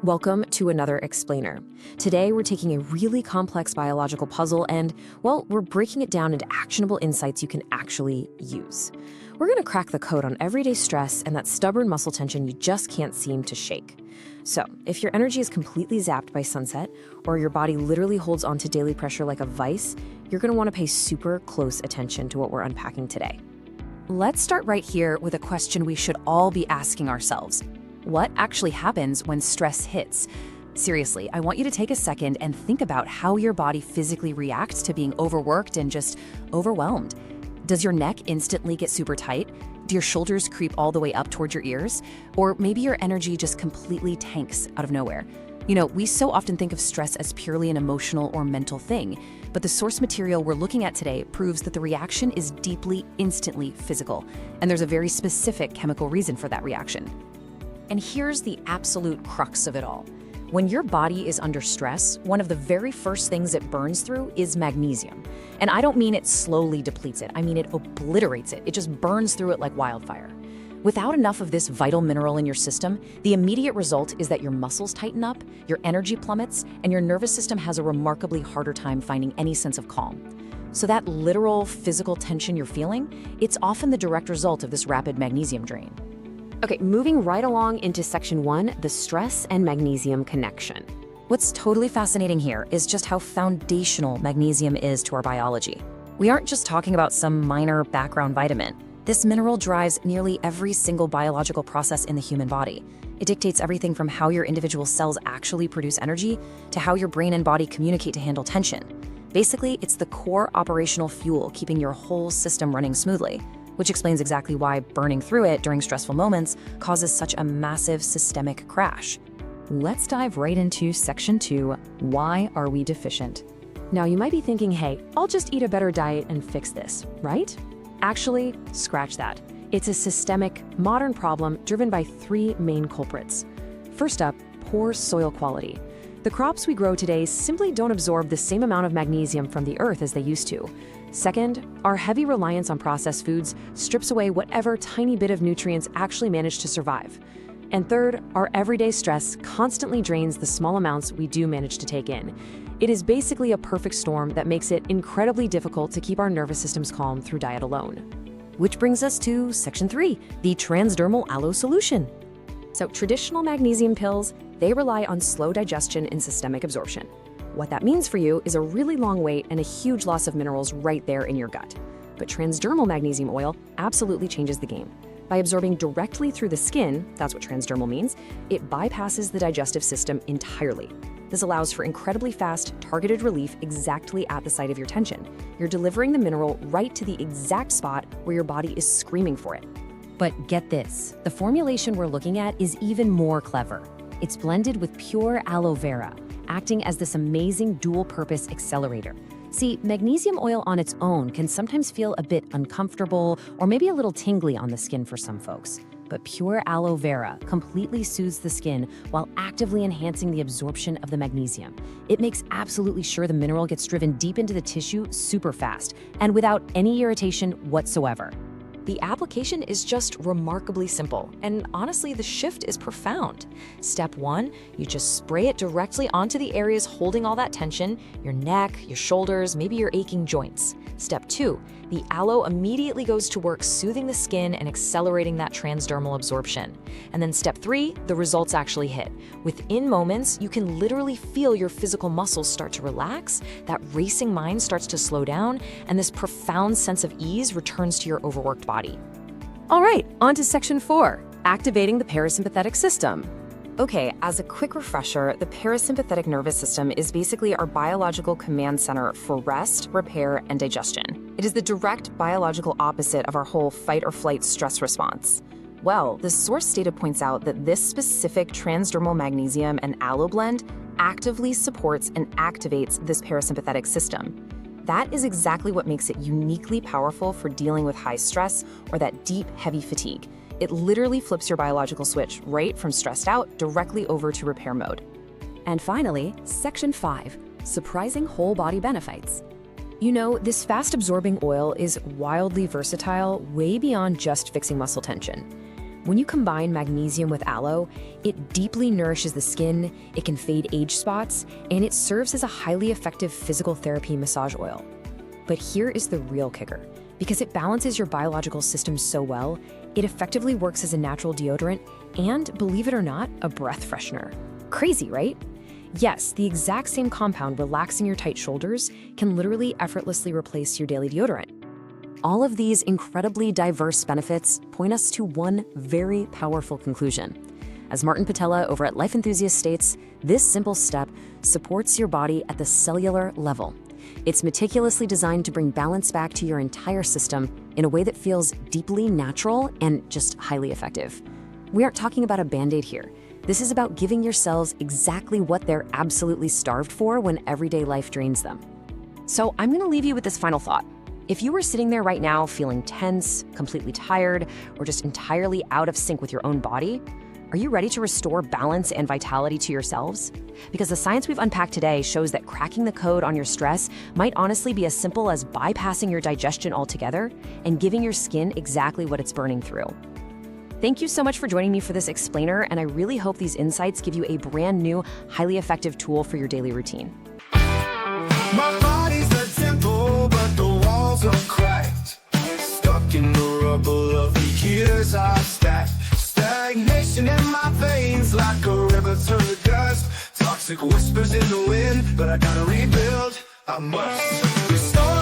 Welcome to another explainer. Today, we're taking a really complex biological puzzle and, well, we're breaking it down into actionable insights you can actually use. We're going to crack the code on everyday stress and that stubborn muscle tension you just can't seem to shake. So, if your energy is completely zapped by sunset, or your body literally holds onto daily pressure like a vice, you're going to want to pay super close attention to what we're unpacking today. Let's start right here with a question we should all be asking ourselves. What actually happens when stress hits? Seriously, I want you to take a second and think about how your body physically reacts to being overworked and just overwhelmed. Does your neck instantly get super tight? Do your shoulders creep all the way up towards your ears? Or maybe your energy just completely tanks out of nowhere? You know, we so often think of stress as purely an emotional or mental thing, but the source material we're looking at today proves that the reaction is deeply, instantly physical, and there's a very specific chemical reason for that reaction. And here's the absolute crux of it all. When your body is under stress, one of the very first things it burns through is magnesium. And I don't mean it slowly depletes it, I mean it obliterates it. It just burns through it like wildfire. Without enough of this vital mineral in your system, the immediate result is that your muscles tighten up, your energy plummets, and your nervous system has a remarkably harder time finding any sense of calm. So that literal physical tension you're feeling, it's often the direct result of this rapid magnesium drain. Okay, moving right along into section 1, the stress and magnesium connection. What's totally fascinating here is just how foundational magnesium is to our biology. We aren't just talking about some minor background vitamin. This mineral drives nearly every single biological process in the human body. It dictates everything from how your individual cells actually produce energy to how your brain and body communicate to handle tension. Basically, it's the core operational fuel keeping your whole system running smoothly, which explains exactly why burning through it during stressful moments causes such a massive systemic crash. Let's dive right into section 2, why are we deficient? Now you might be thinking, hey, I'll just eat a better diet and fix this, right? Actually, scratch that. It's a systemic, modern problem driven by 3 main culprits. First up, poor soil quality. The crops we grow today simply don't absorb the same amount of magnesium from the earth as they used to. Second, our heavy reliance on processed foods strips away whatever tiny bit of nutrients actually manage to survive. And third, our everyday stress constantly drains the small amounts we do manage to take in. It is basically a perfect storm that makes it incredibly difficult to keep our nervous systems calm through diet alone. Which brings us to section 3, the transdermal aloe solution. So traditional magnesium pills, they rely on slow digestion and systemic absorption. What that means for you is a really long wait and a huge loss of minerals right there in your gut. But transdermal magnesium oil absolutely changes the game. By absorbing directly through the skin, that's what transdermal means, it bypasses the digestive system entirely. This allows for incredibly fast, targeted relief exactly at the site of your tension. You're delivering the mineral right to the exact spot where your body is screaming for it. But get this, the formulation we're looking at is even more clever. It's blended with pure aloe vera, acting as this amazing dual-purpose accelerator. See, magnesium oil on its own can sometimes feel a bit uncomfortable or maybe a little tingly on the skin for some folks. But pure aloe vera completely soothes the skin while actively enhancing the absorption of the magnesium. It makes absolutely sure the mineral gets driven deep into the tissue super fast and without any irritation whatsoever. The application is just remarkably simple, and honestly, the shift is profound. Step 1, you just spray it directly onto the areas holding all that tension, your neck, your shoulders, maybe your aching joints. Step 2, the aloe immediately goes to work soothing the skin and accelerating that transdermal absorption. And then step 3, the results actually hit. Within moments, you can literally feel your physical muscles start to relax, that racing mind starts to slow down, and this profound sense of ease returns to your overworked body. All right, on to section 4, activating the parasympathetic system. Okay, as a quick refresher, the parasympathetic nervous system is basically our biological command center for rest, repair, and digestion. It is the direct biological opposite of our whole fight or flight stress response. Well, the source data points out that this specific transdermal magnesium and aloe blend actively supports and activates this parasympathetic system. That is exactly what makes it uniquely powerful for dealing with high stress or that deep, heavy fatigue. It literally flips your biological switch right from stressed out directly over to repair mode. And finally, section 5, surprising whole body benefits. You know, this fast-absorbing oil is wildly versatile, way beyond just fixing muscle tension. When you combine magnesium with aloe, it deeply nourishes the skin, it can fade age spots, and it serves as a highly effective physical therapy massage oil. But here is the real kicker. Because it balances your biological system so well, it effectively works as a natural deodorant and, believe it or not, a breath freshener. Crazy, right? Yes, the exact same compound relaxing your tight shoulders can literally effortlessly replace your daily deodorant. All of these incredibly diverse benefits point us to one very powerful conclusion. As Martin Patella over at Life Enthusiast states, this simple step supports your body at the cellular level. It's meticulously designed to bring balance back to your entire system in a way that feels deeply natural and just highly effective. We aren't talking about a Band-Aid here. This is about giving your cells exactly what they're absolutely starved for when everyday life drains them. So I'm going to leave you with this final thought. If you were sitting there right now feeling tense, completely tired, or just entirely out of sync with your own body, are you ready to restore balance and vitality to yourselves? Because the science we've unpacked today shows that cracking the code on your stress might honestly be as simple as bypassing your digestion altogether and giving your skin exactly what it's burning through. Thank you so much for joining me for this explainer, and I really hope these insights give you a brand new, highly effective tool for your daily routine. My body's a temple, but the walls are cracked. Stuck in the rubble of the years I've stacked. Stagnation in my veins like a river turned to dust. Toxic whispers in the wind, but I gotta rebuild. I must restore